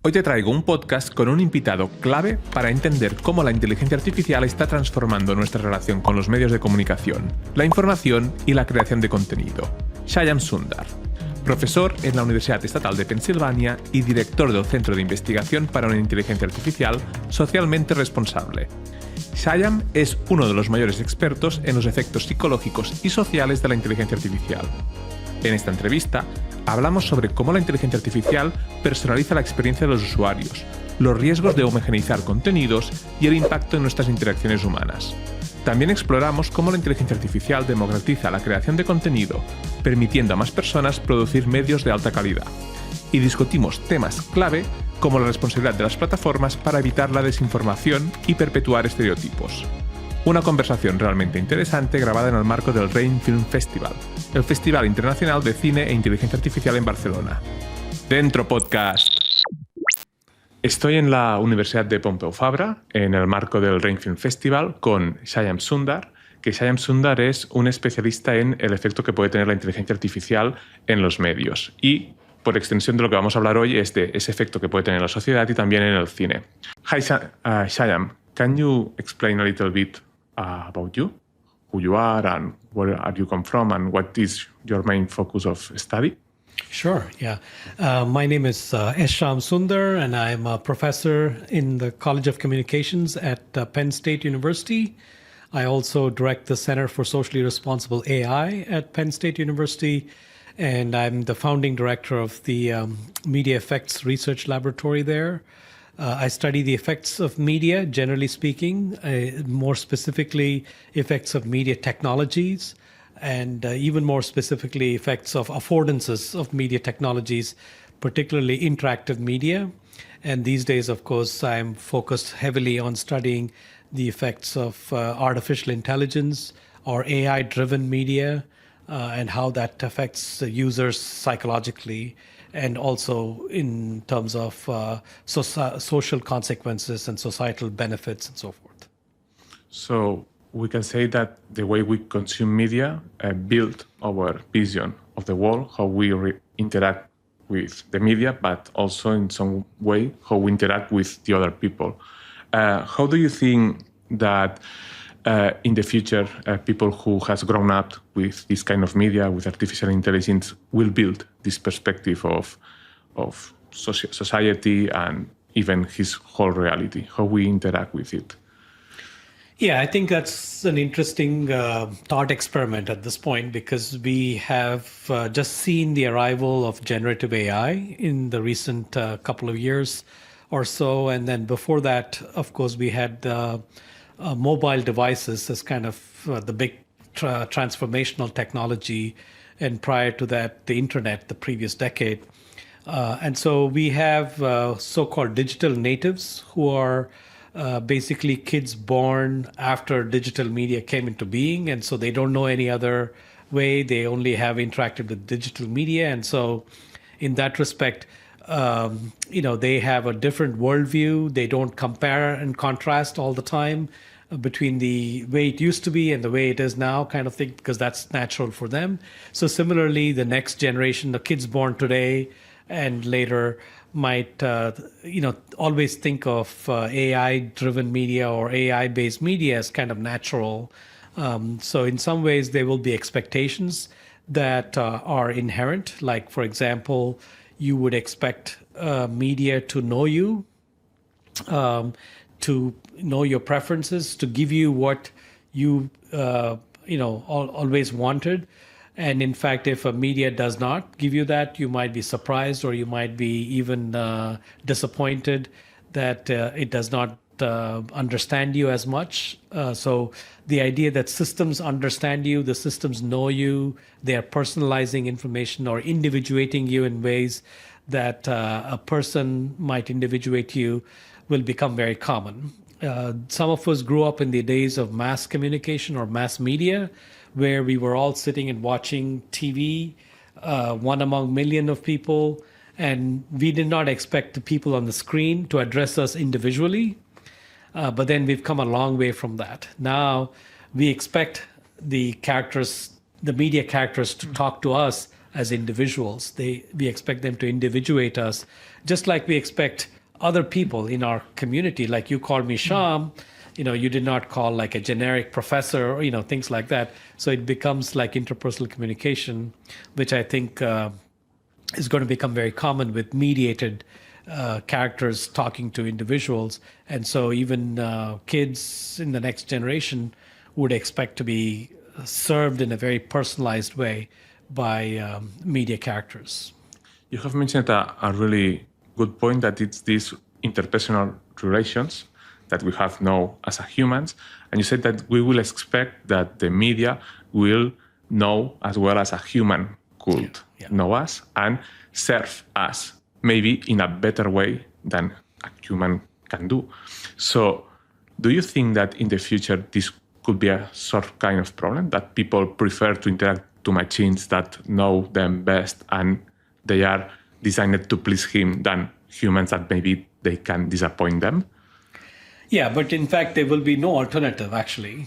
Hoy te traigo un podcast con un invitado clave para entender cómo la inteligencia artificial está transformando nuestra relación con los medios de comunicación, la información y la creación de contenido. Shyam Sundar, profesor en la Universidad Estatal de Pensilvania y director del Centro de Investigación para una Inteligencia Artificial Socialmente Responsable. Shyam es uno de los mayores expertos en los efectos psicológicos y sociales de la inteligencia artificial. En esta entrevista, hablamos sobre cómo la inteligencia artificial personaliza la experiencia de los usuarios, los riesgos de homogeneizar contenidos y el impacto en nuestras interacciones humanas. También exploramos cómo la inteligencia artificial democratiza la creación de contenido, permitiendo a más personas producir medios de alta calidad. Y discutimos temas clave como la responsabilidad de las plataformas para evitar la desinformación y perpetuar estereotipos. Una conversación realmente interesante grabada en el marco del Rain Film Festival, el Festival Internacional de Cine e Inteligencia Artificial en Barcelona. ¡Dentro podcast! Estoy en la Universidad de Pompeu Fabra, en el marco del Rain Film Festival, con Shyam Sundar, que Shyam Sundar es un especialista en el efecto que puede tener la inteligencia artificial en los medios. Y, por extensión de lo que vamos a hablar hoy, es de ese efecto que puede tener en la sociedad y también en el cine. Hi, Shyam, can you explain a little bit about you, who you are and where are you come from and what is your main focus of study? Sure, yeah. My name is Shyam Sundar and I'm a professor in the College of Communications at Penn State University. I also direct the Center for Socially Responsible AI at Penn State University, and I'm the founding director of the Media Effects Research Laboratory there. I study the effects of media, generally speaking, more specifically effects of media technologies, and even more specifically effects of affordances of media technologies, particularly interactive media. And these days, of course, I'm focused heavily on studying the effects of artificial intelligence or AI-driven media and how that affects users psychologically, and also in terms of social consequences and societal benefits and so forth. So we can say that the way we consume media build our vision of the world, how we interact with the media, but also in some way how we interact with the other people. How do you think that in the future, people who has grown up with this kind of media, with artificial intelligence, will build this perspective of society and even his whole reality, how we interact with it? Yeah, I think that's an interesting thought experiment at this point, because we have just seen the arrival of generative AI in the recent couple of years or so. And then before that, of course, we had mobile devices as kind of the big transformational technology. And prior to that, the internet, the previous decade. And so we have so-called digital natives who are basically kids born after digital media came into being. And so they don't know any other way. They only have interacted with digital media. And so in that respect, they have a different worldview. They don't compare and contrast all the time between the way it used to be and the way it is now, kind of thing, because that's natural for them. So similarly, the next generation, the kids born today and later, might always think of AI-driven media or AI-based media as kind of natural. So in some ways, there will be expectations that are inherent. Like, for example, you would expect media to know you, to know your preferences, to give you what you always wanted. And in fact, if a media does not give you that, you might be surprised, or you might be even disappointed that it does not understand you as much. So the idea that systems understand you, the systems know you, they are personalizing information or individuating you in ways that a person might individuate you, will become very common. Some of us grew up in the days of mass communication or mass media, where we were all sitting and watching TV, one among million of people, and we did not expect the people on the screen to address us individually. But then we've come a long way from that. Now we expect the media characters to talk to us as individuals. We expect them to individuate us, just like we expect other people in our community. Like you called me Shyam, you did not call like a generic professor, or, things like that. So it becomes like interpersonal communication, which I think is going to become very common with mediated characters talking to individuals. And so even kids in the next generation would expect to be served in a very personalized way by media characters. You have mentioned a really good point, that it's these interpersonal relations that we have now as a humans. And you said that we will expect that the media will know as well as a human could know us and serve us, maybe in a better way than a human can do. So do you think that in the future this could be a sort of kind of problem, that people prefer to interact to machines that know them best and they are designed to please him than humans that maybe they can disappoint them? Yeah, but in fact, there will be no alternative, actually.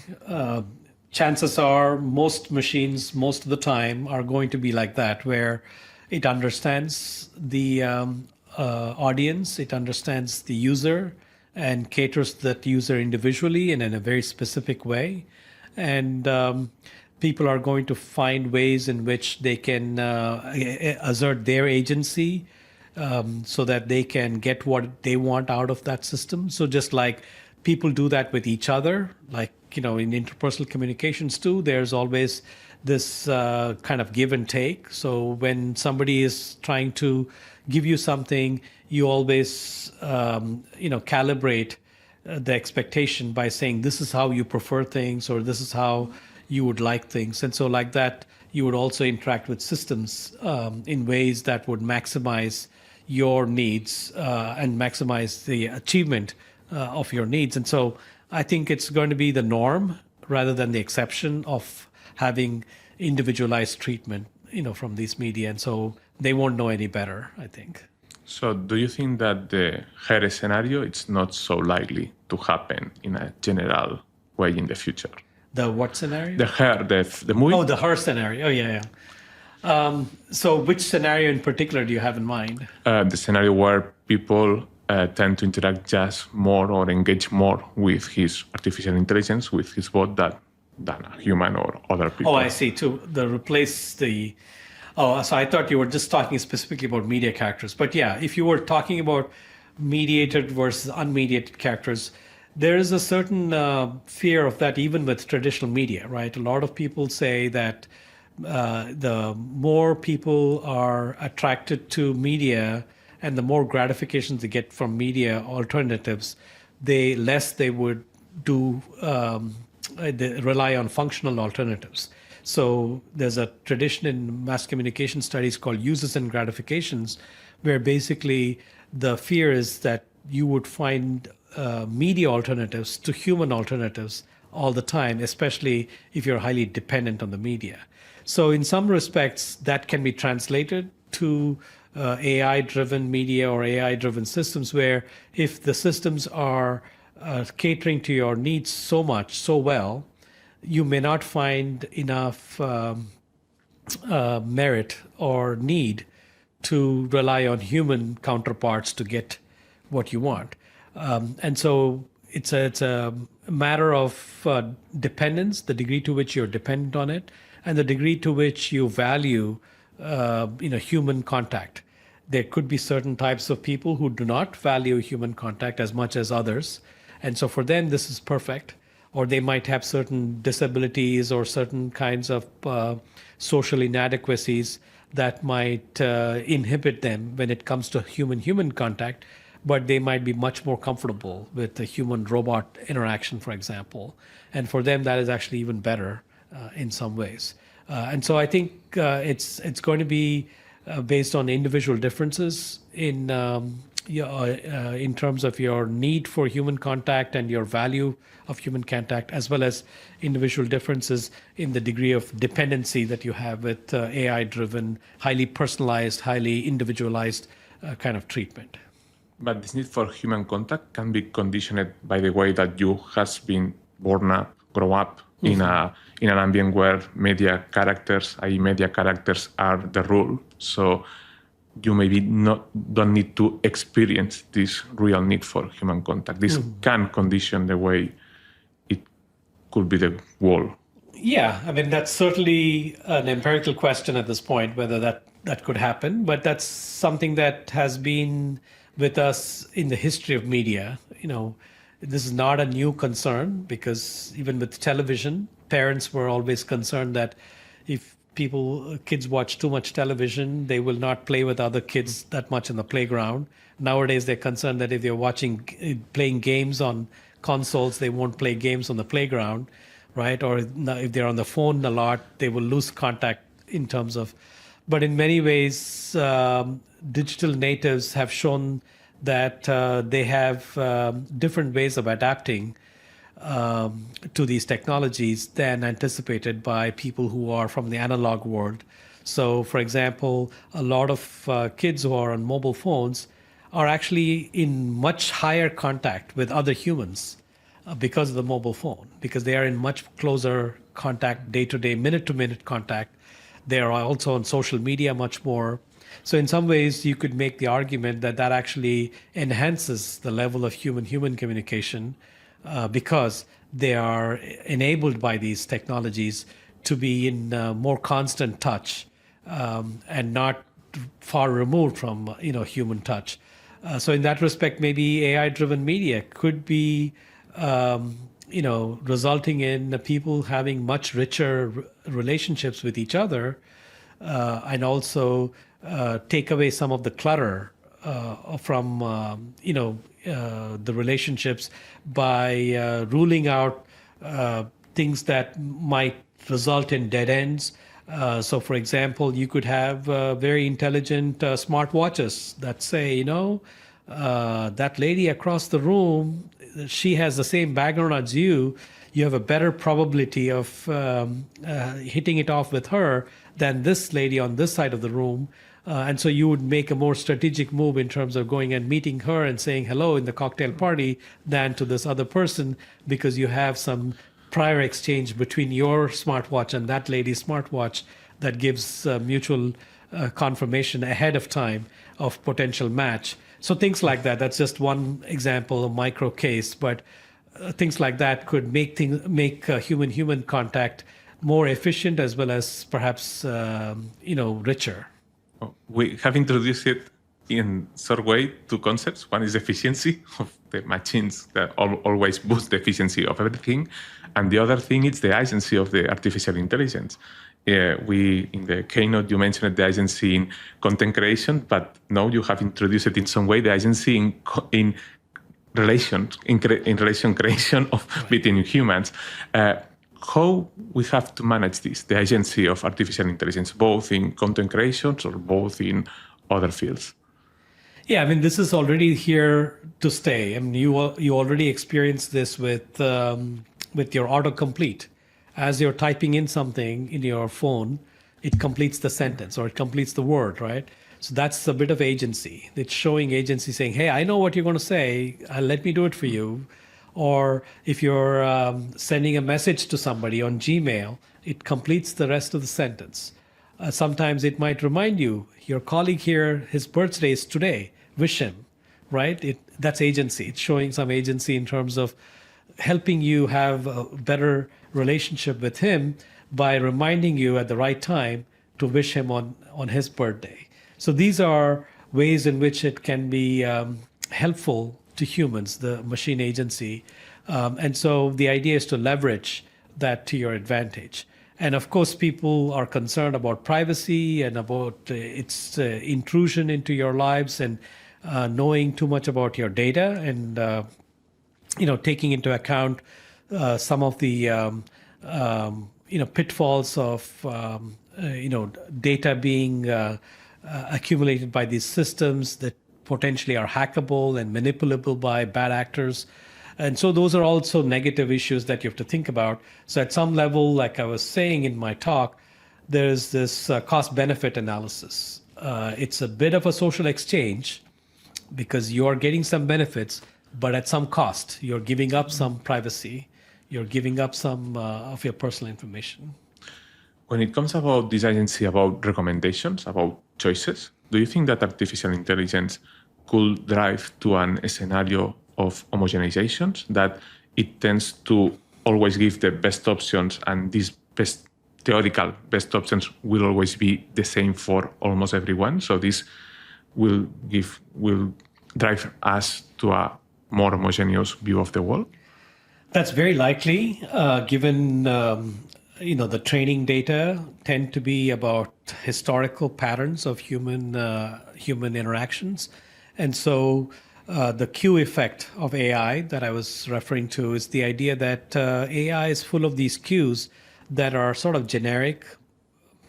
Chances are most machines, most of the time, are going to be like that, where it understands the audience, it understands the user, and caters to that user individually and in a very specific way. And people are going to find ways in which they can assert their agency so that they can get what they want out of that system. So just like people do that with each other, like, in interpersonal communications too, there's always this kind of give and take. So when somebody is trying to give you something, you always, calibrate the expectation by saying, this is how you prefer things, or this is how you would like things. And so like that, you would also interact with systems in ways that would maximize your needs and maximize the achievement of your needs. And so I think it's going to be the norm rather than the exception of having individualized treatment, from these media. And so they won't know any better, I think. So do you think that the her scenario, it's not so likely to happen in a general way in the future? The what scenario? The her, the movie? Oh, the her scenario. Oh, yeah. So which scenario in particular do you have in mind? The scenario where people tend to interact just more or engage more with his artificial intelligence, with his bot, than a human or other people. Oh, I see. So I thought you were just talking specifically about media characters. But yeah, if you were talking about mediated versus unmediated characters, there is a certain fear of that even with traditional media, right? A lot of people say that the more people are attracted to media and the more gratifications they get from media alternatives, the less they would they rely on functional alternatives. So there's a tradition in mass communication studies called uses and gratifications, where basically the fear is that you would find media alternatives to human alternatives all the time, especially if you're highly dependent on the media. So in some respects, that can be translated to AI-driven media or AI-driven systems, where if the systems are catering to your needs so well, you may not find enough merit or need to rely on human counterparts to get what you want. And so it's a matter of dependence, the degree to which you're dependent on it, and the degree to which you value human contact. There could be certain types of people who do not value human contact as much as others. And so for them, this is perfect. Or they might have certain disabilities or certain kinds of social inadequacies that might inhibit them when it comes to human-human contact, but they might be much more comfortable with the human-robot interaction, for example. And for them, that is actually even better in some ways. And so I think it's going to be based on individual differences in terms of your need for human contact and your value of human contact, as well as individual differences in the degree of dependency that you have with AI-driven, highly personalized, highly individualized kind of treatment. But this need for human contact can be conditioned by the way that you has been born up, grow up in an ambient where media characters are the rule. So you maybe don't need to experience this real need for human contact. This can condition the way it could be the world. Yeah, I mean, that's certainly an empirical question at this point, whether that could happen. But that's something that has been with us in the history of media. This is not a new concern, because even with television, parents were always concerned that if kids watch too much television, they will not play with other kids that much in the playground. Nowadays, they're concerned that if they're playing games on consoles, they won't play games on the playground, right? Or if they're on the phone a lot, they will lose contact in terms of. But in many ways, digital natives have shown that they have different ways of adapting to these technologies than anticipated by people who are from the analog world. So, for example, a lot of kids who are on mobile phones are actually in much higher contact with other humans because of the mobile phone, because they are in much closer contact, day-to-day, minute-to-minute contact. They are also on social media much more. So in some ways, you could make the argument that actually enhances the level of human-human communication because they are enabled by these technologies to be in more constant touch and not far removed from human touch. So in that respect, maybe AI-driven media could be resulting in people having much richer relationships with each other, and also take away some of the clutter from the relationships by ruling out things that might result in dead ends. So, for example, you could have very intelligent smartwatches that say, that lady across the room, she has the same background as you. You have a better probability of hitting it off with her than this lady on this side of the room. And so you would make a more strategic move in terms of going and meeting her and saying hello in the cocktail party than to this other person, because you have some prior exchange between your smartwatch and that lady's smartwatch that gives mutual confirmation ahead of time of potential match. So things like that. That's just one example, a micro case, but things like that could make human-human contact more efficient as well as perhaps richer. We have introduced it in short way two concepts. One is efficiency of the machines that always boost the efficiency of everything, and the other thing is the agency of the artificial intelligence. In the keynote you mentioned the agency in content creation, but now you have introduced it in some way the agency in relation creation of between humans. How we have to manage this, the agency of artificial intelligence, both in content creation or both in other fields? Yeah, I mean, this is already here to stay. I mean, you already experienced this with your autocomplete. As you're typing in something in your phone, it completes the sentence or it completes the word, right? So that's a bit of agency. It's showing agency, saying, hey, I know what you're going to say. Let me do it for you. Or if you're sending a message to somebody on Gmail, it completes the rest of the sentence. Sometimes it might remind you, your colleague here, his birthday is today, wish him, right? That's agency. It's showing some agency in terms of helping you have a better relationship with him by reminding you at the right time to wish him on his birthday. So these are ways in which it can be helpful to humans, the machine agency. And so the idea is to leverage that to your advantage. And of course, people are concerned about privacy and about its intrusion into your lives and knowing too much about your data and taking into account some of the pitfalls of data being accumulated by these systems that potentially are hackable and manipulable by bad actors. And so those are also negative issues that you have to think about. So at some level, like I was saying in my talk, there's this cost-benefit analysis. It's a bit of a social exchange because you're getting some benefits, but at some cost. You're giving up some privacy. you're giving up some of your personal information. When it comes about this agency, about recommendations, about choices, do you think that artificial intelligence could drive to an scenario of homogenizations, that it tends to always give the best options, and these theoretical best options will always be the same for almost everyone? So this will drive us to a more homogeneous view of the world? That's very likely, given the training data tend to be about historical patterns of human interactions, and so the Q effect of AI that I was referring to is the idea that AI is full of these cues that are sort of generic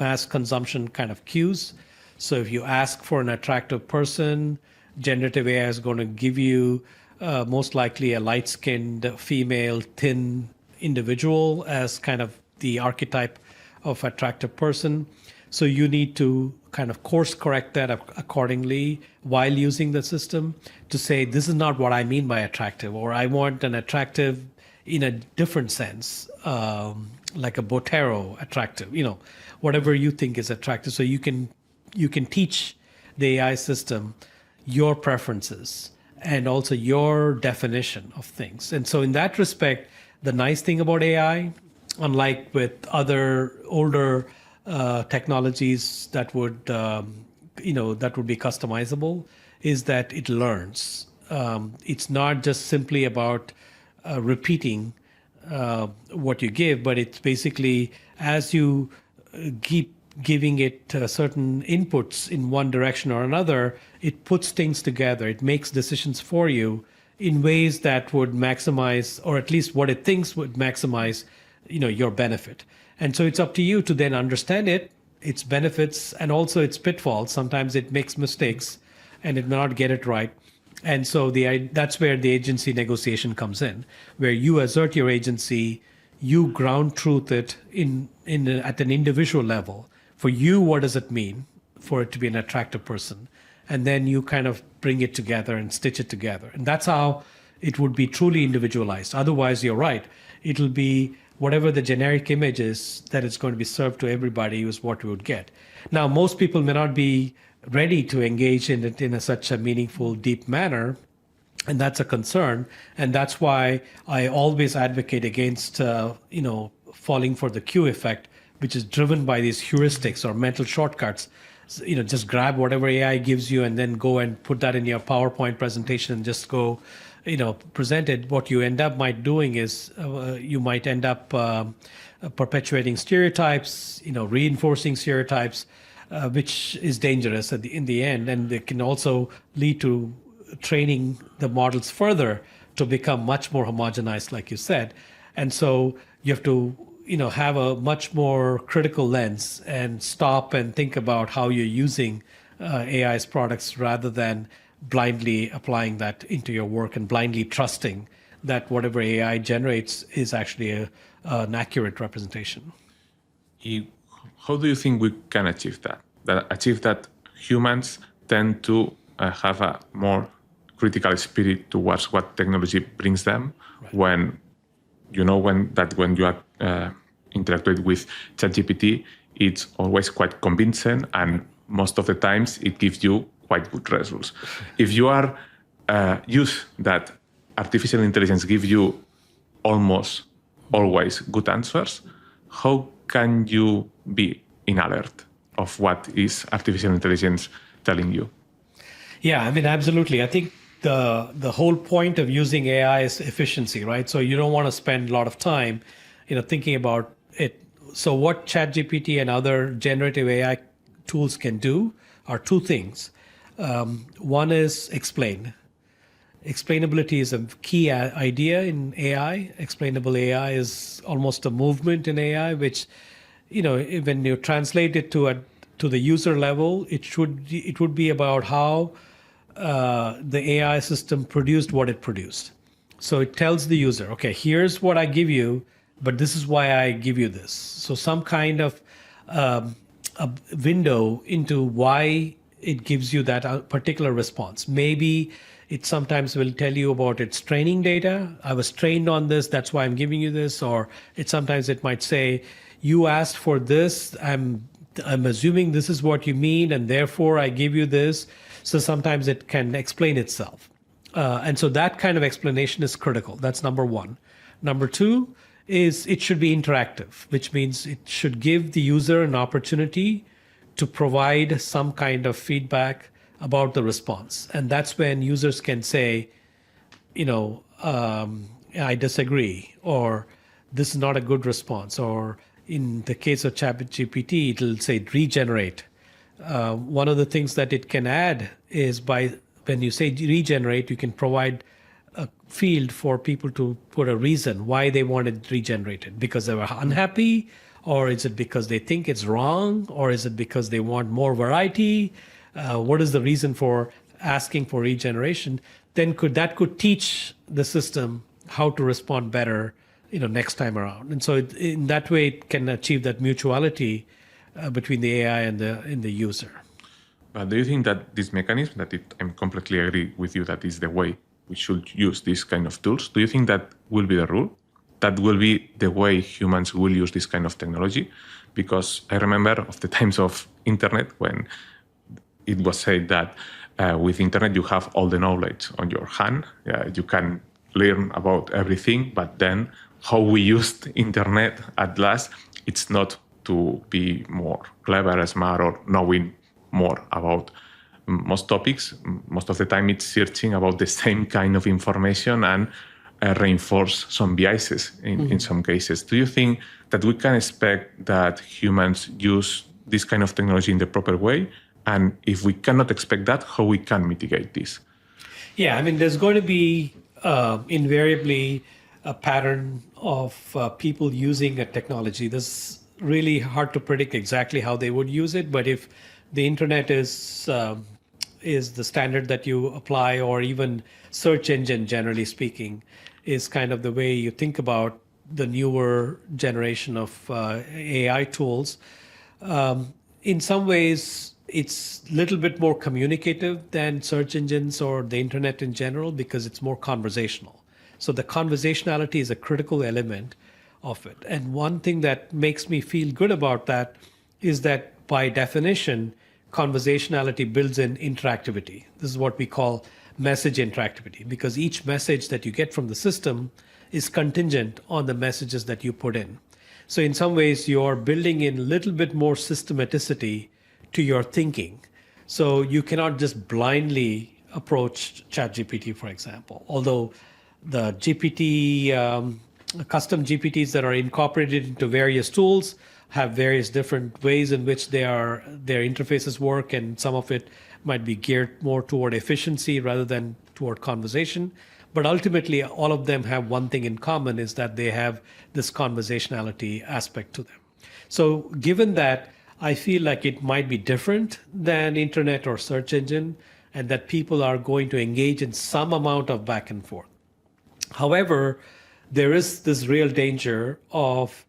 mass consumption kind of cues. So if you ask for an attractive person, generative AI is going to give you most likely a light-skinned, female, thin individual as kind of the archetype of attractive person. So you need to kind of course correct that accordingly while using the system to say, this is not what I mean by attractive, or I want an attractive in a different sense, like a Botero attractive, whatever you think is attractive. So you can teach the AI system your preferences and also your definition of things. And so in that respect, the nice thing about AI, unlike with other older technologies that would be customizable, is that it learns. It's not just simply about repeating what you give, but it's basically as you keep giving it certain inputs in one direction or another, it puts things together. It makes decisions for you in ways that would maximize, or at least what it thinks would maximize, your benefit. And so it's up to you to then understand its benefits, and also its pitfalls. Sometimes it makes mistakes and it may not get it right. And so that's where the agency negotiation comes in, where you assert your agency, you ground truth it at an individual level. For you, what does it mean for it to be an attractive person? And then you kind of bring it together and stitch it together. And that's how it would be truly individualized. Otherwise, you're right. It'll be whatever the generic image is that is going to be served to everybody is what we would get. Now, most people may not be ready to engage in it in such a meaningful, deep manner, and that's a concern. And that's why I always advocate against, falling for the Q effect, which is driven by these heuristics or mental shortcuts. Just grab whatever AI gives you and then go and put that in your PowerPoint presentation and just go, present it. What you end up doing is you might end up perpetuating stereotypes, reinforcing stereotypes, which is dangerous in the end. And it can also lead to training the models further to become much more homogenized, like you said. And so you have to have a much more critical lens and stop and think about how you're using AI's products, rather than blindly applying that into your work and blindly trusting that whatever AI generates is actually an accurate representation. How do you think we can achieve that? Achieve that humans tend to have a more critical spirit towards what technology brings them, right? When you are interacting with ChatGPT, it's always quite convincing, and most of the times it gives you quite good results. If you are used that artificial intelligence gives you almost always good answers, how can you be in alert of what is artificial intelligence telling you? Yeah, absolutely. I think the whole point of using AI is efficiency, right? So you don't want to spend a lot of time, thinking about it. So what ChatGPT and other generative AI tools can do are two things. One is explain. Explainability is a key idea in AI. Explainable AI is almost a movement in AI, which, when you translate it to the user level, it would be about how the AI system produced what it produced. So it tells the user, okay, here's what I give you, but this is why I give you this. So some kind of a window into why it gives you that particular response. Maybe It sometimes will tell you about its training data. I was trained on this, that's why I'm giving you this. Or sometimes it might say, you asked for this, I'm assuming this is what you mean, and therefore I give you this. So sometimes it can explain itself. And so that kind of explanation is critical. That's number one. Number two is it should be interactive, which means it should give the user an opportunity to provide some kind of feedback about the response. And that's when users can say, I disagree, or this is not a good response, or in the case of ChatGPT, it'll say regenerate. One of the things that it can add is when you say regenerate, you can provide a field for people to put a reason why they want it regenerated, because they were unhappy, or is it because they think it's wrong, or is it because they want more variety? What is the reason for asking for regeneration? Then that could teach the system how to respond better, next time around. And so in that way, it can achieve that mutuality between the AI and the user. But do you think that this mechanism, I completely agree with you, that is the way we should use these kind of tools. Do you think that will be the rule? That will be the way humans will use this kind of technology? Because I remember of the times of internet when it was said that with internet you have all the knowledge on your hand. You can learn about everything, but then how we used internet at last, it's not to be more clever, smart, or knowing more about most topics. Most of the time it's searching about the same kind of information and reinforce some biases in some cases. Do you think that we can expect that humans use this kind of technology in the proper way? And if we cannot expect that, how we can mitigate this? Yeah, there's going to be invariably a pattern of people using a technology. This is really hard to predict exactly how they would use it, but if the internet is the standard that you apply, or even search engine, generally speaking, is kind of the way you think about the newer generation of AI tools. In some ways, it's a little bit more communicative than search engines or the internet in general, because it's more conversational. So the conversationality is a critical element of it. And one thing that makes me feel good about that is that by definition, conversationality builds in interactivity. This is what we call message interactivity, because each message that you get from the system is contingent on the messages that you put in. So in some ways, you're building in a little bit more systematicity to your thinking. So you cannot just blindly approach ChatGPT, for example. Although the GPT, custom GPTs that are incorporated into various tools have various different ways in which their interfaces work, and some of it might be geared more toward efficiency rather than toward conversation. But ultimately, all of them have one thing in common, is that they have this conversationality aspect to them. So given that, I feel like it might be different than internet or search engine, and that people are going to engage in some amount of back and forth. However, there is this real danger of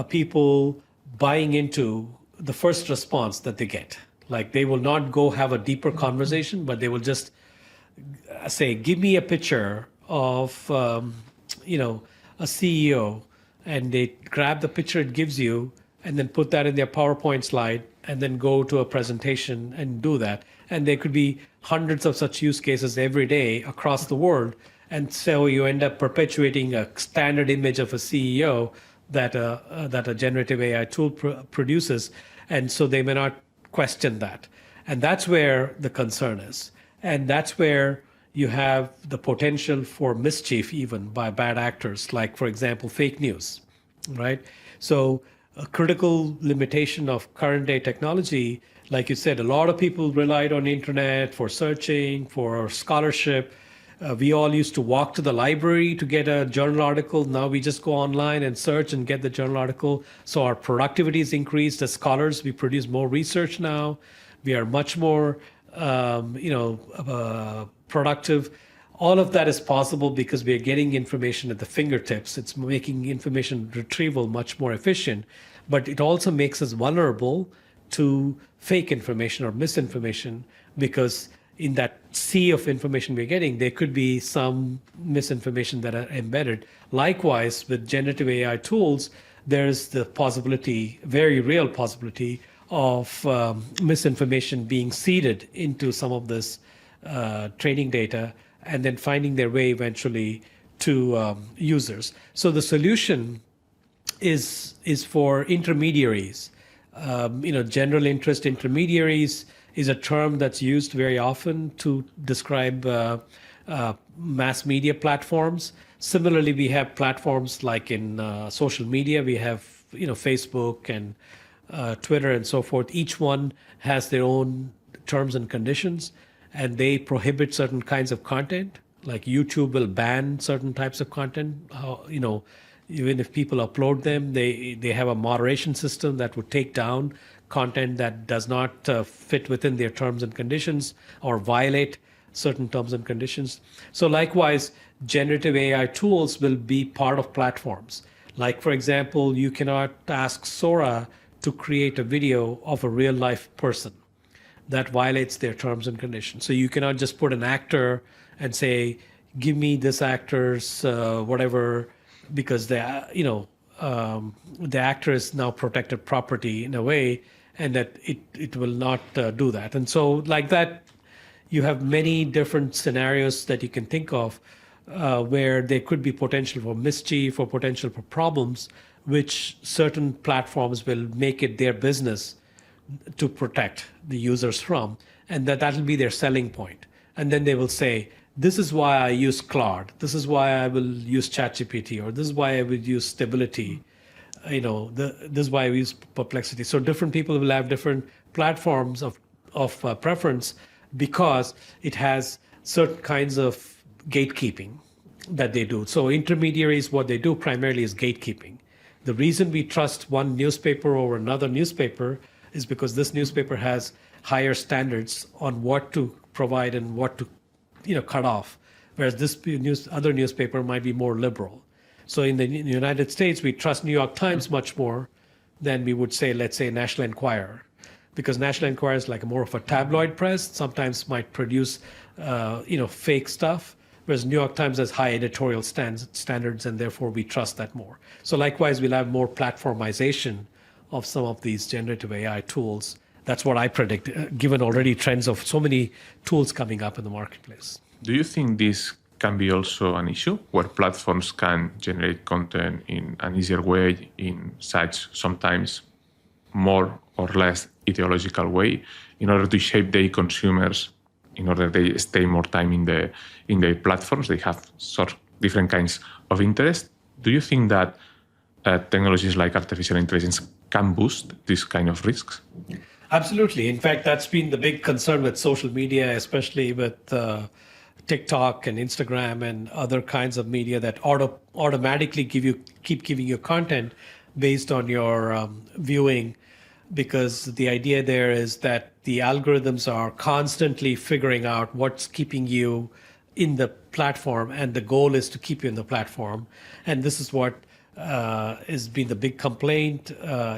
people buying into the first response that they get. Like, they will not go have a deeper conversation, but they will just say, give me a picture of, a CEO, and they grab the picture it gives you and then put that in their PowerPoint slide and then go to a presentation and do that. And there could be hundreds of such use cases every day across the world. And so you end up perpetuating a standard image of a CEO that a generative AI tool produces. And so they may not question that. And that's where the concern is. And that's where you have the potential for mischief even by bad actors, like, for example, fake news, right? So a critical limitation of current day technology, like you said, a lot of people relied on internet for searching, for scholarship. We all used to walk to the library to get a journal article. Now we just go online and search and get the journal article. So our productivity is increased as scholars. We produce more research now. We are much more, productive. All of that is possible because we are getting information at the fingertips. It's making information retrieval much more efficient, but it also makes us vulnerable to fake information or misinformation, because in that sea of information we're getting, there could be some misinformation that are embedded. Likewise, with generative AI tools, there's the possibility, very real possibility, of misinformation being seeded into some of this training data and then finding their way eventually to users. So the solution is for intermediaries. General interest intermediaries is a term that's used very often to describe mass media platforms. Similarly, we have platforms like in social media. We have Facebook and Twitter and so forth. Each one has their own terms and conditions, and they prohibit certain kinds of content. Like YouTube will ban certain types of content. Even if people upload them, they have a moderation system that would take down content that does not fit within their terms and conditions or violate certain terms and conditions. So likewise, generative AI tools will be part of platforms. Like, for example, you cannot ask Sora to create a video of a real life person. That violates their terms and conditions. So you cannot just put an actor and say, give me this actor's whatever, because the actor is now protected property in a way, and that it will not do that. And so like that, you have many different scenarios that you can think of where there could be potential for mischief or potential for problems, which certain platforms will make it their business to protect the users from, and that'll be their selling point. And then they will say, this is why I use Claude, this is why I will use ChatGPT, or this is why I would use Stability, this is why I use Perplexity. So different people will have different platforms of preference because it has certain kinds of gatekeeping that they do. So intermediaries, what they do primarily is gatekeeping. The reason we trust one newspaper over another newspaper is because this newspaper has higher standards on what to provide and what to cut off, whereas this other newspaper might be more liberal. So in the United States, we trust New York Times much more than we would say, let's say, National Enquirer, because National Enquirer is like more of a tabloid press, sometimes might produce fake stuff, whereas New York Times has high editorial standards, and therefore we trust that more. So likewise, we'll have more platformization of some of these generative AI tools. That's what I predict, given already trends of so many tools coming up in the marketplace. Do you think this can be also an issue where platforms can generate content in an easier way, in such sometimes more or less ideological way, in order to shape their consumers, in order they stay more time in the platforms? They have sort of different kinds of interest. Do you think that technologies like artificial intelligence can boost this kind of risks? Absolutely. In fact, that's been the big concern with social media, especially with TikTok and Instagram and other kinds of media that automatically keep giving you content based on your viewing, because the idea there is that the algorithms are constantly figuring out what's keeping you in the platform, and the goal is to keep you in the platform. And this is what has been the big complaint.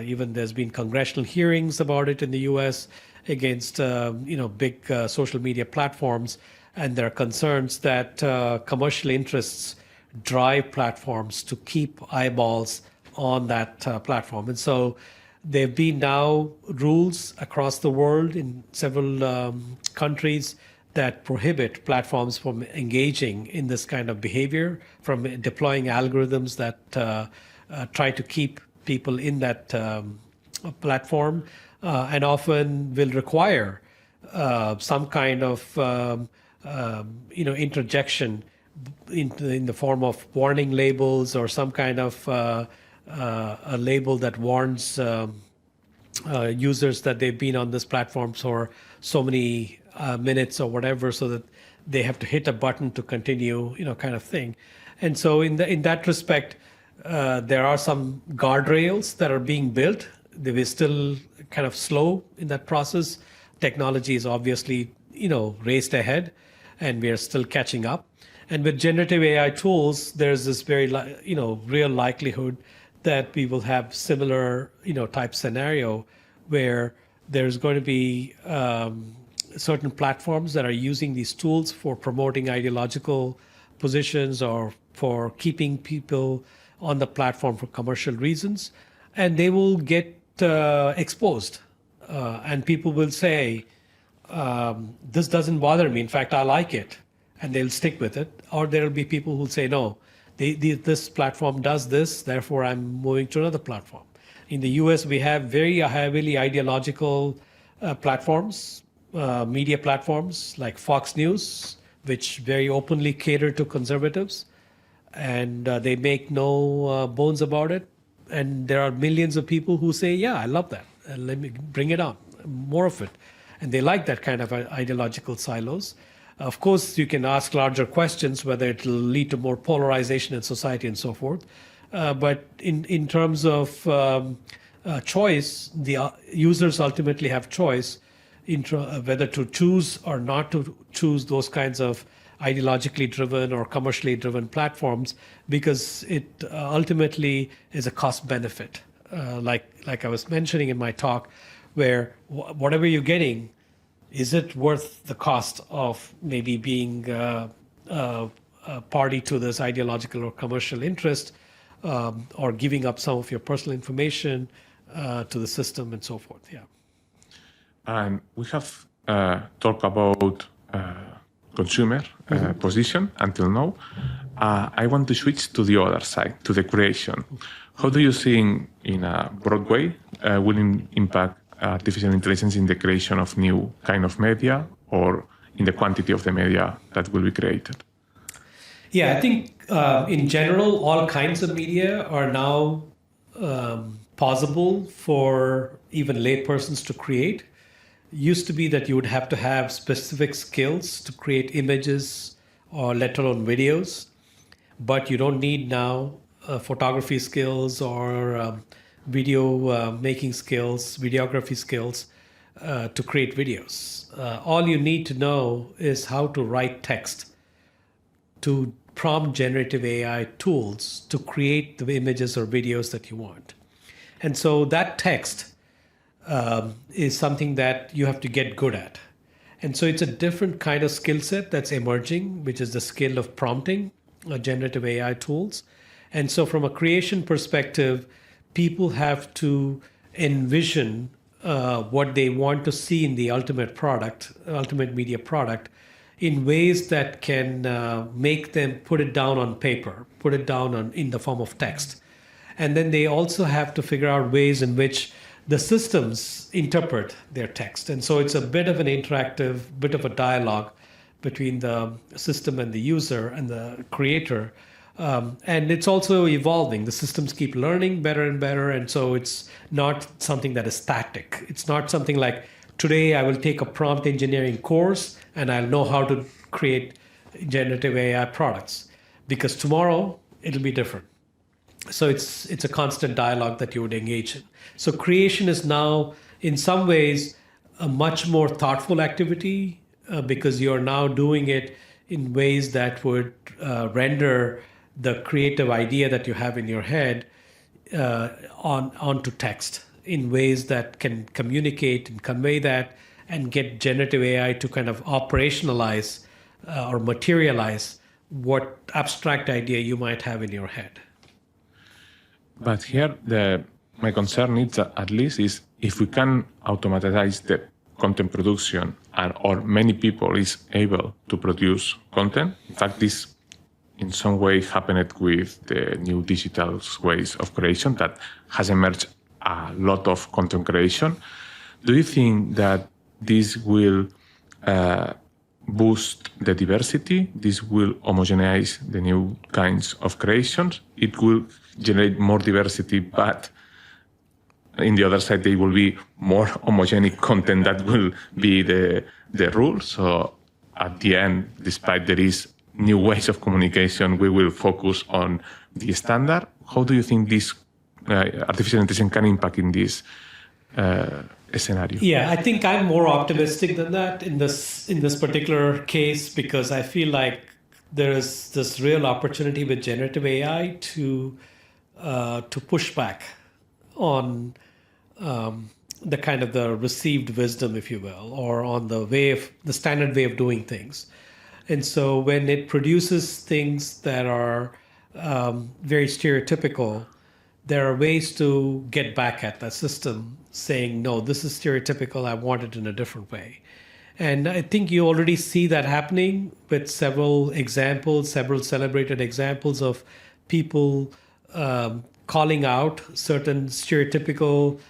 Even there's been congressional hearings about it in the U.S. against big social media platforms, and there are concerns that commercial interests drive platforms to keep eyeballs on that platform. And so there have been now rules across the world in several countries that prohibit platforms from engaging in this kind of behavior, from deploying algorithms that try to keep people in that platform, and often will require some kind of interjection in the form of warning labels or some kind of a label that warns users that they've been on this platform for so many minutes or whatever, so that they have to hit a button to continue, kind of thing. And so in that respect, there are some guardrails that are being built. They were still kind of slow in that process. Technology is obviously, raced ahead, and we are still catching up. And with generative AI tools, there's this very, real likelihood that we will have similar, type scenario where there's going to be certain platforms that are using these tools for promoting ideological positions or for keeping people on the platform for commercial reasons, and they will get exposed. And people will say, this doesn't bother me. In fact, I like it, and they'll stick with it. Or there will be people who say, no, this platform does this, therefore I'm moving to another platform. In the US, we have very heavily ideological platforms, media platforms like Fox News, which very openly cater to conservatives, and they make no bones about it. And there are millions of people who say, yeah, I love that. Let me bring it on, more of it. And they like that kind of ideological silos. Of course, you can ask larger questions, whether it will lead to more polarization in society and so forth. But in terms of choice, the users ultimately have choice whether to choose or not to choose those kinds of ideologically driven or commercially driven platforms, because it ultimately is a cost benefit. Like I was mentioning in my talk, where whatever you're getting, is it worth the cost of maybe being a party to this ideological or commercial interest, or giving up some of your personal information to the system and so forth? Yeah. And we have talked about consumer position until now. I want to switch to the other side, to the creation. How do you think, in a broad way, will impact artificial intelligence in the creation of new kind of media, or in the quantity of the media that will be created? Yeah, I think in general, all kinds of media are now possible for even laypersons to create. Used to be that you would have to have specific skills to create images or let alone videos, but you don't need now photography skills or video making skills, videography skills to create videos. All you need to know is how to write text to prompt generative AI tools to create the images or videos that you want. And so that text is something that you have to get good at. And so it's a different kind of skill set that's emerging, which is the skill of prompting generative AI tools. And so from a creation perspective, people have to envision what they want to see in the ultimate product, ultimate media product, in ways that can make them put it down on paper, put it down in the form of text. And then they also have to figure out ways in which the systems interpret their text. And so it's a bit of an interactive, bit of a dialogue between the system and the user and the creator. And it's also evolving. The systems keep learning better and better. And so it's not something that is static. It's not something like, today I will take a prompt engineering course and I'll know how to create generative AI products, because tomorrow it'll be different. So it's a constant dialogue that you would engage in. So creation is now, in some ways, a much more thoughtful activity because you're now doing it in ways that would render the creative idea that you have in your head onto text in ways that can communicate and convey that and get generative AI to kind of operationalize or materialize what abstract idea you might have in your head. But here, my concern is that at least is if we can automatize the content production or many people is able to produce content. In fact, this in some way happened with the new digital ways of creation that has emerged a lot of content creation. Do you think that this will boost the diversity? This will homogenize the new kinds of creations? It will generate more diversity, but in the other side, there will be more homogenic content that will be the rule. So at the end, despite there is new ways of communication, we will focus on the standard. How do you think this artificial intelligence can impact in this scenario? Yeah, I think I'm more optimistic than that in this particular case, because I feel like there is this real opportunity with generative AI to push back on the kind of the received wisdom, if you will, or on the standard way of doing things. And so when it produces things that are very stereotypical, there are ways to get back at that system saying, no, this is stereotypical, I want it in a different way. And I think you already see that happening with several celebrated examples of people calling out certain stereotypical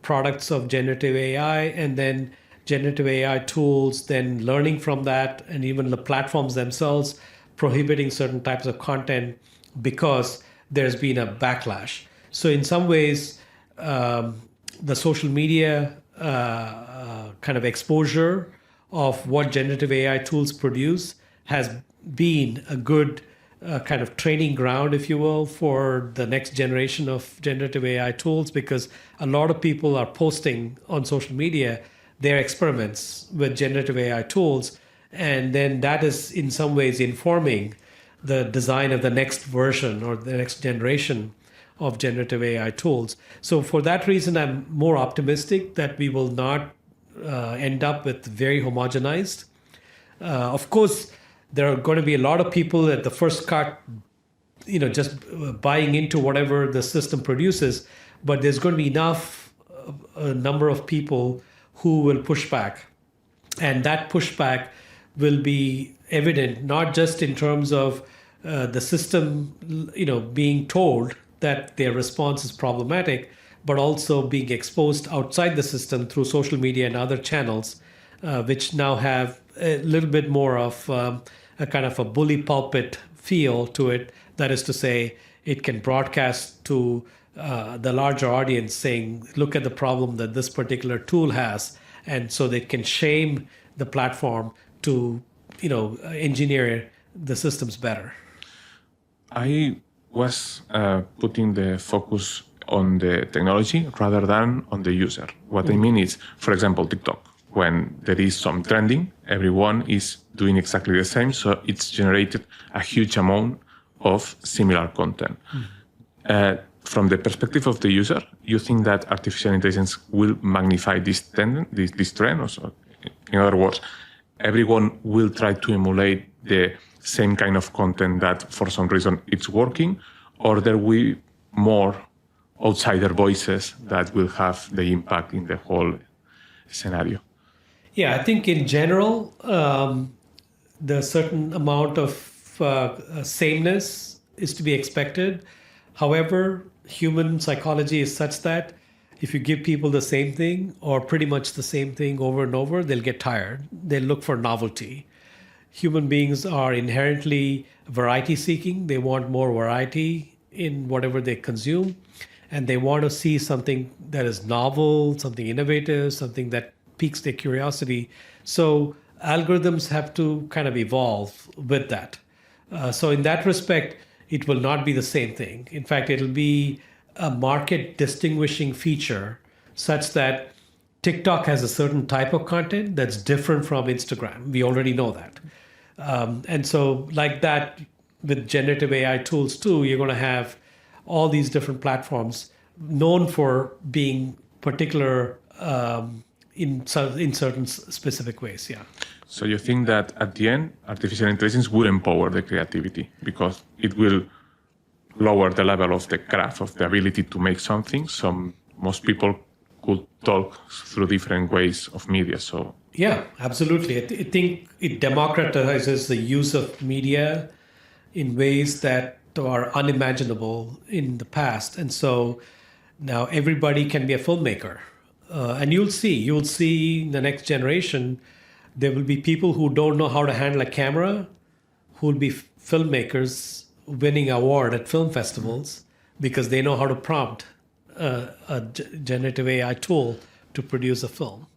products of generative AI, and then generative AI tools then learning from that, and even the platforms themselves prohibiting certain types of content because there's been a backlash. So in some ways, the social media kind of exposure of what generative AI tools produce has been a good kind of training ground, if you will, for the next generation of generative AI tools, because a lot of people are posting on social media their experiments with generative AI tools. And then that is in some ways informing the design of the next version or the next generation of generative AI tools. So for that reason, I'm more optimistic that we will not end up with very homogenized. Of course, there are going to be a lot of people at the first cut, just buying into whatever the system produces, but there's going to be enough a number of people who will push back. And that pushback will be evident, not just in terms of the system, being told that their response is problematic, but also being exposed outside the system through social media and other channels, which now have a little bit more of a kind of a bully pulpit feel to it. That is to say, it can broadcast to the larger audience saying, look at the problem that this particular tool has. And so they can shame the platform to, engineer the systems better. I was putting the focus on the technology rather than on the user. What I mean is, for example, TikTok. When there is some trending, everyone is doing exactly the same, so it's generated a huge amount of similar content. From the perspective of the user, you think that artificial intelligence will magnify this trend? Also, in other words, everyone will try to emulate the same kind of content that for some reason it's working, or there will be more outsider voices that will have the impact in the whole scenario? Yeah, I think in general, the certain amount of sameness is to be expected. However, human psychology is such that if you give people the same thing or pretty much the same thing over and over, they'll get tired. They'll look for novelty. Human beings are inherently variety seeking. They want more variety in whatever they consume. And they want to see something that is novel, something innovative, something that piques their curiosity. So algorithms have to kind of evolve with that. So in that respect, it will not be the same thing. In fact, it'll be a market distinguishing feature such that TikTok has a certain type of content that's different from Instagram. We already know that. And so like that, with generative AI tools too, you're going to have all these different platforms known for being particular in certain specific ways, yeah. So you think that at the end, artificial intelligence will empower the creativity because it will lower the level of the craft, of the ability to make something. So most people could talk through different ways of media. So yeah, absolutely. I think it democratizes the use of media in ways that are unimaginable in the past. And so now everybody can be a filmmaker. And you'll see in the next generation, there will be people who don't know how to handle a camera, who will be filmmakers winning award at film festivals because they know how to prompt a generative AI tool to produce a film.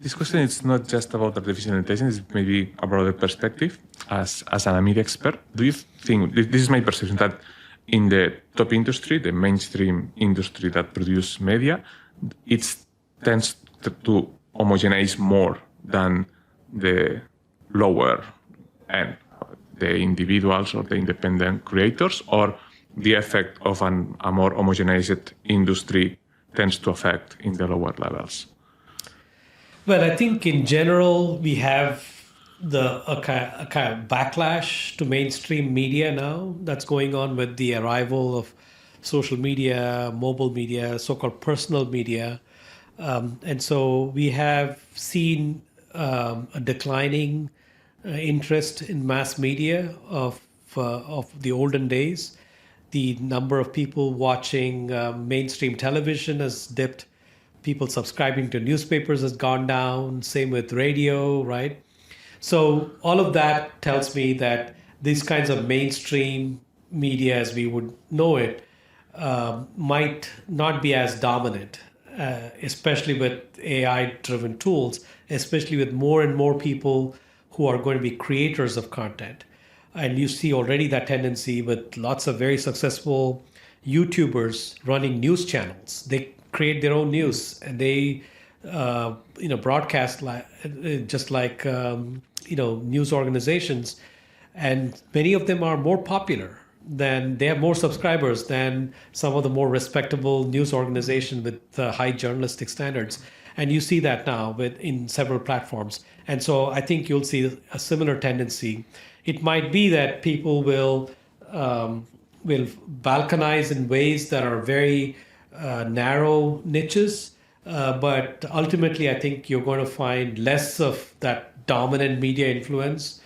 This question is not just about artificial intelligence, it's maybe a broader perspective. As a media expert, do you think, this is my perception, that in the top industry, the mainstream industry that produces media, it tends to homogenize more than the lower end, the individuals or the independent creators, or the effect of a more homogenized industry tends to affect in the lower levels? Well, I think in general, we have a kind of backlash to mainstream media now that's going on with the arrival of social media, mobile media, so-called personal media. And so we have seen a declining interest in mass media of the olden days. The number of people watching mainstream television has dipped. People subscribing to newspapers has gone down. Same with radio, right? So all of that tells me that these kinds of mainstream media, as we would know it, might not be as dominant, especially with AI-driven tools, especially with more and more people who are going to be creators of content. And you see already that tendency with lots of very successful YouTubers running news channels. They create their own news and they broadcast just like news organizations. And many of them are more popular than, they have more subscribers than some of the more respectable news organizations with high journalistic standards. And you see that now in several platforms. And so I think you'll see a similar tendency. It might be that people will balkanize in ways that are very narrow niches, but ultimately I think you're going to find less of that dominant media influence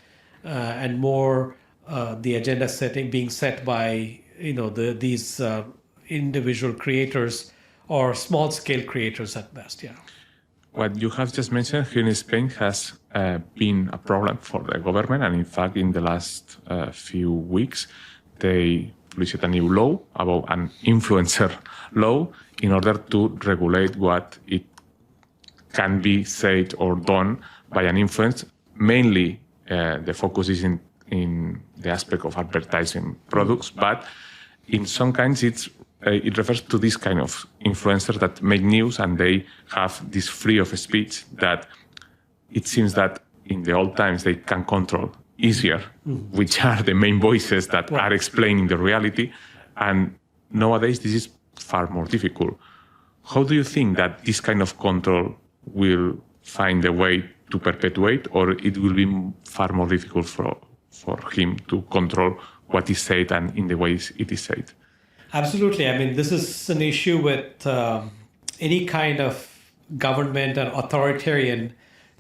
and more the agenda setting being set by these individual creators or small scale creators at best. Yeah. What you have just mentioned here in Spain has been a problem for the government, and in fact, in the last few weeks, they released a new law about an influencer law in order to regulate what it can be said or done by an influencer. Mainly, the focus is in the aspect of advertising products, but in some kinds it refers to this kind of influencers that make news and they have this free of speech that it seems that in the old times they can control easier, which are the main voices that are explaining the reality. And nowadays this is far more difficult. How do you think that this kind of control will find a way to perpetuate, or it will be far more difficult for him to control what is said and in the ways it is said? Absolutely. I mean, this is an issue with any kind of government and authoritarian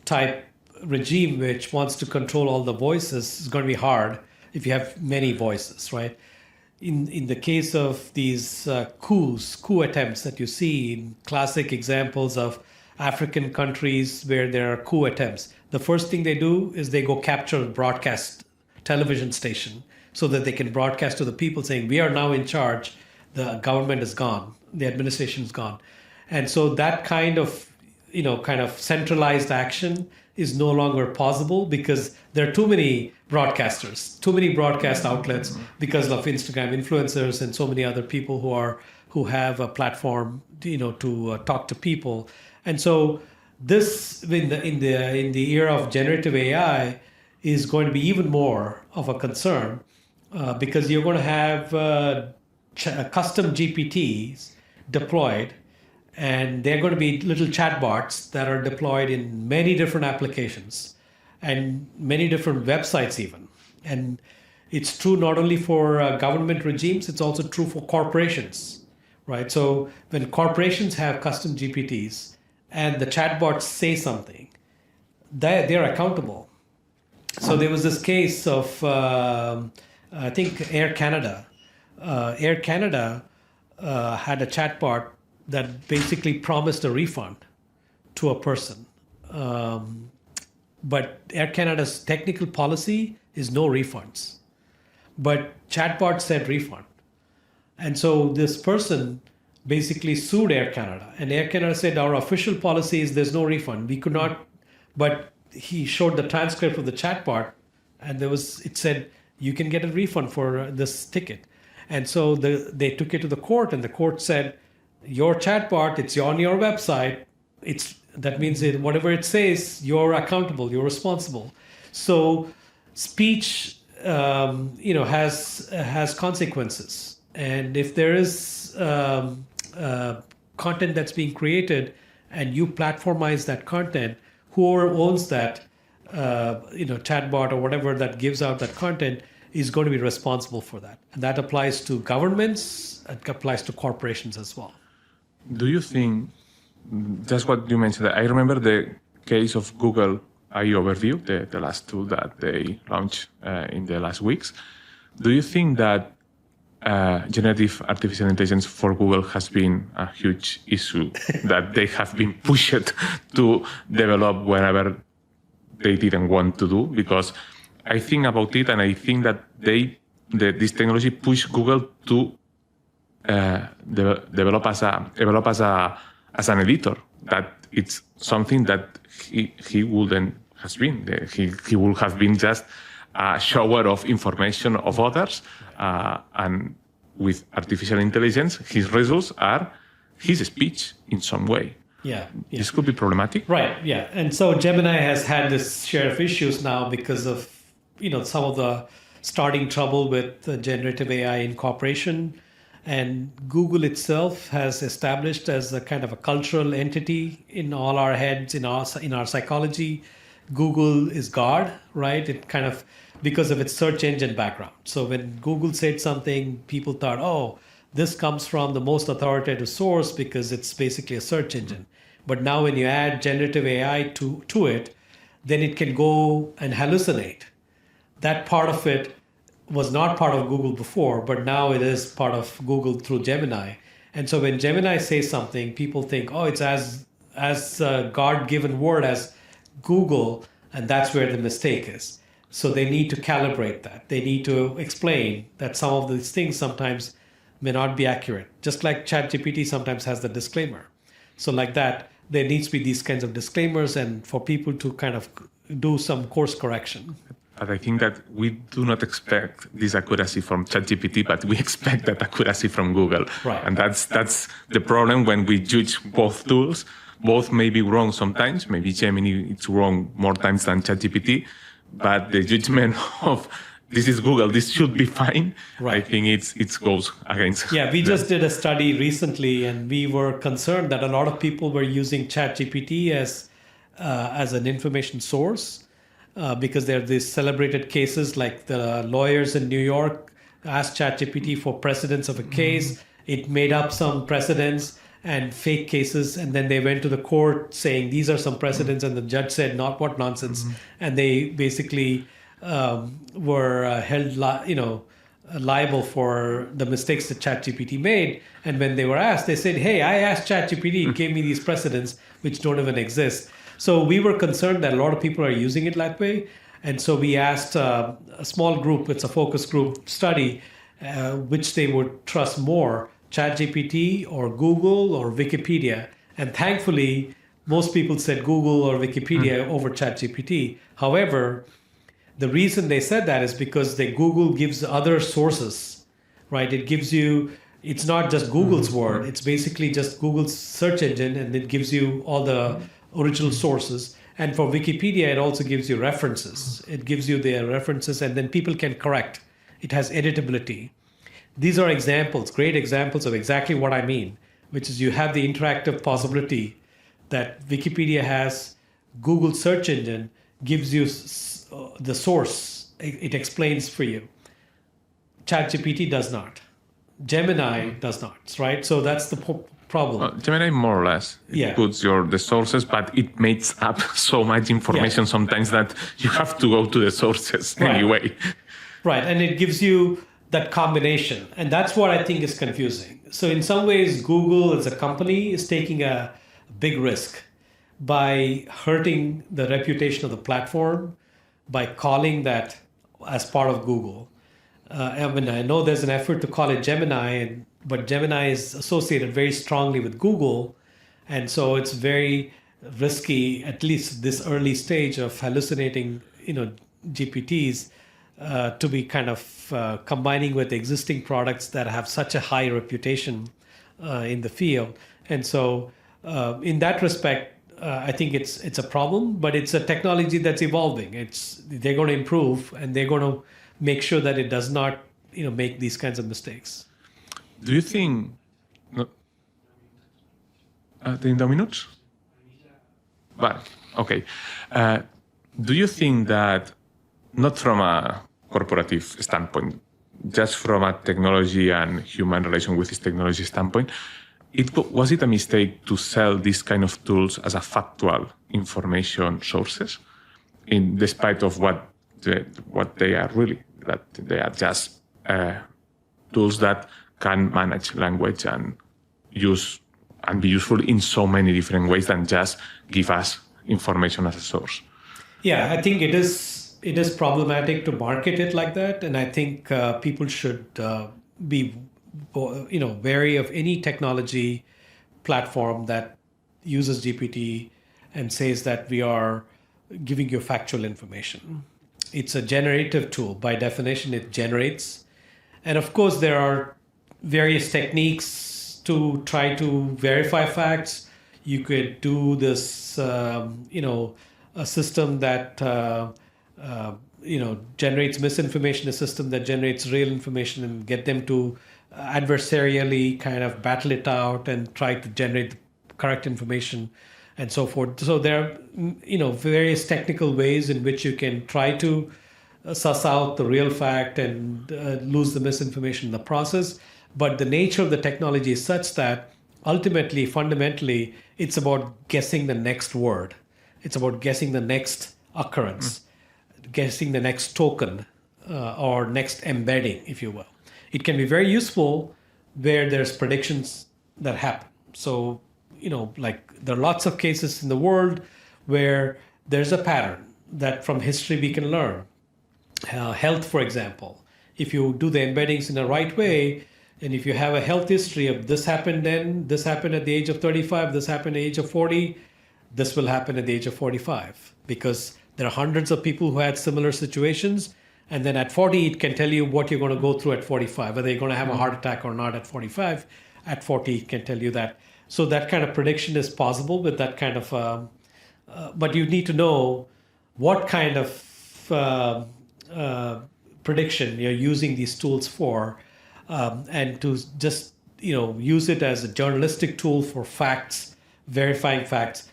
type regime which wants to control all the voices. Is going to be hard if you have many voices, right? In the case of these coup attempts that you see in classic examples of African countries where there are coup attempts, the first thing they do is they go capture a broadcast television station so that they can broadcast to the people saying, we are now in charge, the government is gone, the administration is gone. And so that kind of centralized action is no longer possible because there are too many broadcasters, too many broadcast outlets because of Instagram influencers and so many other people who have a platform, to talk to people. And so this in the era of generative AI is going to be even more of a concern because you're going to have custom GPTs deployed, and they're going to be little chatbots that are deployed in many different applications and many different websites even. And it's true not only for government regimes, it's also true for corporations, right? So when corporations have custom GPTs and the chatbots say something, they're accountable. So there was this case of, I think, Air Canada. Air Canada had a chatbot that basically promised a refund to a person. But Air Canada's technical policy is no refunds. But chatbot said refund. And so this person basically sued Air Canada. And Air Canada said, our official policy is there's no refund. We could not, but he showed the transcript of the chatbot, and it said, you can get a refund for this ticket. And so they took it to the court, and the court said, your chatbot, it's on your website. That means whatever it says, you're accountable, you're responsible. So speech, has consequences. And if there is content that's being created and you platformize that content, whoever owns that, chatbot or whatever that gives out that content is going to be responsible for that. And that applies to governments, it applies to corporations as well. Do you think, just what you mentioned, I remember the case of Google AI Overview, the last tool that they launched in the last weeks. Do you think that generative artificial intelligence for Google has been a huge issue that they have been pushed to develop whenever they didn't want to do? Because I think about it, and I think that this technology pushed Google to develop as an editor. That it's something that he wouldn't has been. He would have been just a shower of information of others, and with artificial intelligence, his results are his speech in some way. Yeah. This could be problematic. Right. Yeah. And so Gemini has had this share of issues now because of some of the starting trouble with generative AI incorporation. And Google itself has established as a kind of a cultural entity in all our heads, in our psychology. Google is God, right? It kind of, because of its search engine background. So when Google said something, people thought, oh, this comes from the most authoritative source because it's basically a search engine. But now when you add generative AI to it, then it can go and hallucinate. That part of it was not part of Google before, but now it is part of Google through Gemini. And so when Gemini says something, people think, oh, it's as a God-given word as Google, and that's where the mistake is. So they need to calibrate that. They need to explain that some of these things sometimes may not be accurate. Just like ChatGPT sometimes has the disclaimer. So like that, there needs to be these kinds of disclaimers and for people to kind of do some course correction. But I think that we do not expect this accuracy from ChatGPT, but we expect that accuracy from Google. Right. And that's the problem when we judge both tools. Both may be wrong sometimes. Maybe Gemini is wrong more times than ChatGPT. But the judgment of this is Google, this should be fine. Right. I think it goes against. Yeah, we just did a study recently, and we were concerned that a lot of people were using ChatGPT as an information source. Because there are these celebrated cases like the lawyers in New York asked ChatGPT for precedents of a case. It made up some precedents and fake cases. And then they went to the court saying, these are some precedents. And the judge said, not what nonsense. And they basically were held liable for the mistakes that ChatGPT made. And when they were asked, they said, hey, I asked ChatGPT, it gave me these precedents which don't even exist. So we were concerned that a lot of people are using it that way. And so we asked a small group, it's a focus group study, which they would trust more, ChatGPT or Google or Wikipedia. And thankfully, most people said Google or Wikipedia over ChatGPT. However, the reason they said that is because Google gives other sources, right? It gives you, it's not just Google's word. It's basically just Google's search engine, and it gives you all the original sources. And for Wikipedia, it also gives you references. It gives you their references, and then people can correct. It has editability. These are examples, great examples of exactly what I mean, which is you have the interactive possibility that Wikipedia has. Google search engine gives you the source. It explains for you. ChatGPT does not. Gemini does not, right? So that's the problem. Gemini more or less puts the sources, but it makes up so much information sometimes that you have to go to the sources anyway. Right, and it gives you that combination, and that's what I think is confusing. So in some ways, Google as a company is taking a big risk by hurting the reputation of the platform by calling that as part of Google. I mean, I know there's an effort to call it Gemini, but Gemini is associated very strongly with Google. And so it's very risky, at least this early stage of hallucinating, GPTs to be kind of combining with existing products that have such a high reputation in the field. And so in that respect, I think it's a problem, but it's a technology that's evolving. They're going to improve, and they're going to make sure that it does not, make these kinds of mistakes. Do you think? 30 minutos? Vale, okay. Do you think that, not from a corporative standpoint, just from a technology and human relation with this technology standpoint, was it a mistake to sell these kind of tools as a factual information sources, despite of what they are really, that they are just tools that can manage language and be useful in so many different ways than just give us information as a source? Yeah, I think it is problematic to market it like that, and I think people should be wary of any technology platform that uses GPT and says that we are giving you factual information. It's a generative tool. By definition, it generates. And of course, there are various techniques to try to verify facts. You could do this, a system that, generates misinformation, a system that generates real information, and get them to adversarially kind of battle it out and try to generate the correct information and so forth. So there are, various technical ways in which you can try to suss out the real fact and lose the misinformation in the process. But the nature of the technology is such that ultimately, fundamentally, it's about guessing the next word. It's about guessing the next occurrence, guessing the next token or next embedding, if you will. It can be very useful where there's predictions that happen. So, there are lots of cases in the world where there's a pattern that from history we can learn. Health, for example, if you do the embeddings in the right way, and if you have a health history of this happened then, this happened at the age of 35, this happened at the age of 40, this will happen at the age of 45, because there are hundreds of people who had similar situations. And then at 40, it can tell you what you're going to go through at 45, whether you're going to have a heart attack or not at 45. At 40, it can tell you that. So that kind of prediction is possible with that kind of, but you need to know what kind of prediction you're using these tools for, and to just, use it as a journalistic tool for facts, verifying facts.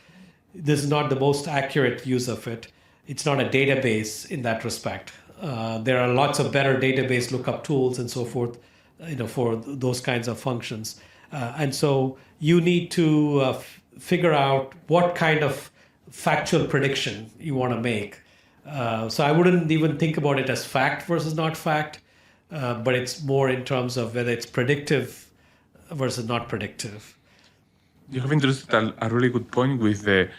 This is not the most accurate use of it. It's not a database in that respect. There are lots of better database lookup tools and so forth, for those kinds of functions. And so you need to figure out what kind of factual prediction you want to make. So I wouldn't even think about it as fact versus not fact, but it's more in terms of whether it's predictive versus not predictive. You have introduced a really good point with the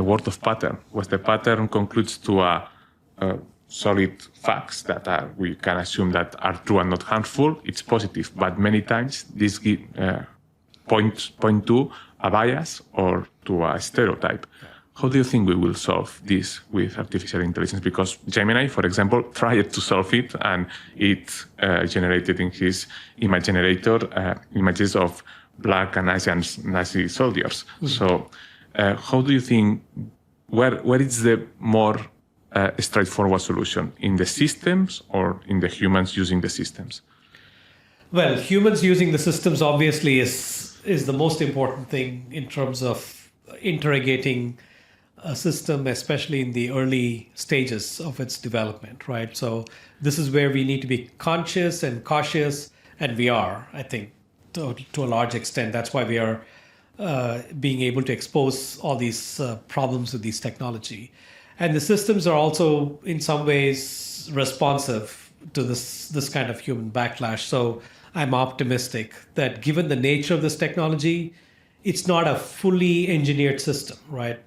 word of pattern, where the pattern concludes to a solid facts that we can assume that are true and not harmful. It's positive, but many times this point to a bias or to a stereotype. How do you think we will solve this with artificial intelligence? Because Gemini, for example, tried to solve it, and it generated in his image generator images of black and Asian Nazi soldiers. Mm-hmm. So how do you think, where is the more straightforward solution, in the systems or in the humans using the systems? Well, humans using the systems obviously is the most important thing in terms of interrogating a system, especially in the early stages of its development, right? So this is where we need to be conscious and cautious, and we are, I think, to a large extent. That's why we are being able to expose all these problems with these technology. And the systems are also, in some ways, responsive to this kind of human backlash. So I'm optimistic that given the nature of this technology, it's not a fully engineered system, right?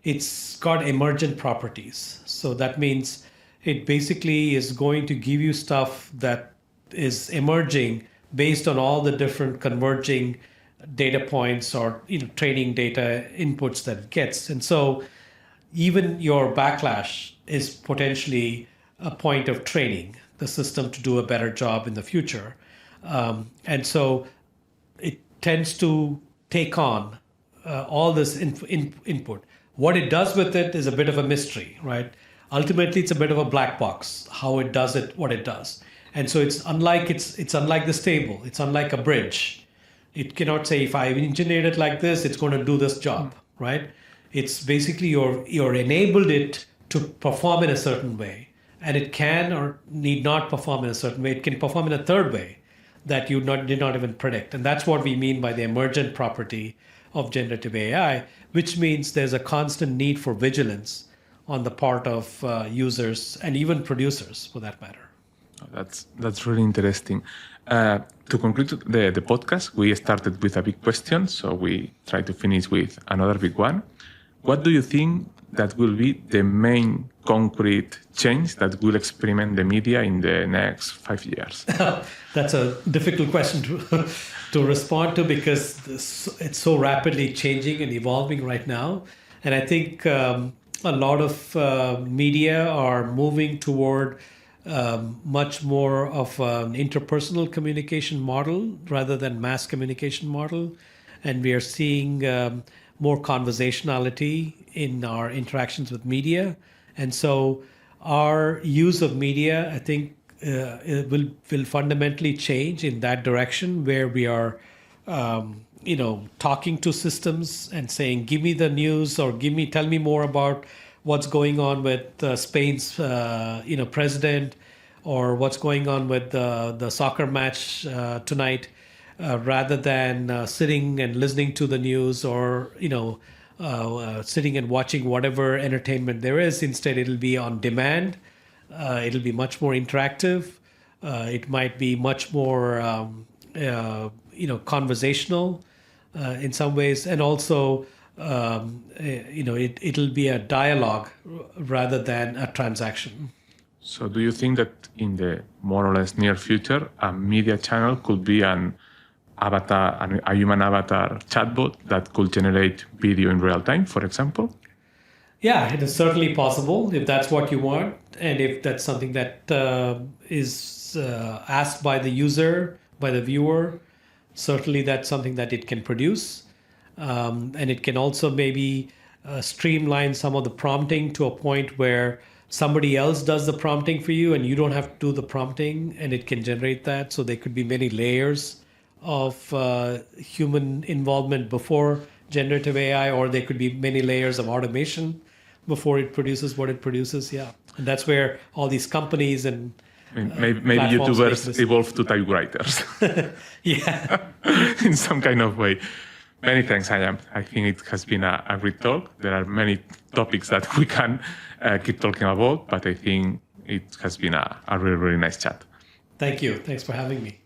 It's got emergent properties. So that means it basically is going to give you stuff that is emerging based on all the different converging data points or training data inputs that it gets. And so even your backlash is potentially a point of training the system to do a better job in the future. And so it tends to take on all this input. What it does with it is a bit of a mystery, right? Ultimately, it's a bit of a black box, how it does it, what it does. And so it's unlike the stable. It's unlike a bridge. It cannot say if I engineered it like this, it's going to do this job, right? It's basically you're enabled it to perform in a certain way, and it can or need not perform in a certain way. It can perform in a third way that you did not even predict. And that's what we mean by the emergent property of generative AI, which means there's a constant need for vigilance on the part of users and even producers, for that matter. That's really interesting. To conclude the podcast, we started with a big question, so we try to finish with another big one. What do you think that will be the main concrete change that will experiment the media in the next 5 years? That's a difficult question to respond to, because it's so rapidly changing and evolving right now. And I think a lot of media are moving toward much more of an interpersonal communication model rather than mass communication model. And we are seeing more conversationality in our interactions with media. And so our use of media, I think, it will fundamentally change in that direction, where we are talking to systems and saying, give me the news, or tell me more about what's going on with Spain's president, or what's going on with the soccer match tonight, rather than sitting and listening to the news, or sitting and watching whatever entertainment there is. Instead, it'll be on demand. It'll be much more interactive. It might be much more conversational in some ways, and also it'll be a dialogue rather than a transaction. So do you think that in the more or less near future, a media channel could be an avatar, a human avatar chatbot that could generate video in real time, for example? Yeah, it is certainly possible if that's what you want, and if that's something that is asked by the user, by the viewer. Certainly that's something that it can produce. And it can also maybe streamline some of the prompting to a point where somebody else does the prompting for you and you don't have to do the prompting, and it can generate that. So there could be many layers of human involvement before generative AI, or there could be many layers of automation before it produces what it produces. Yeah. And that's where all these companies and maybe YouTubers evolve to typewriters. Yeah. In some kind of way. Many thanks, Shyam. I think it has been a great talk. There are many topics that we can keep talking about, but I think it has been a really, really nice chat. Thank you. Thanks for having me.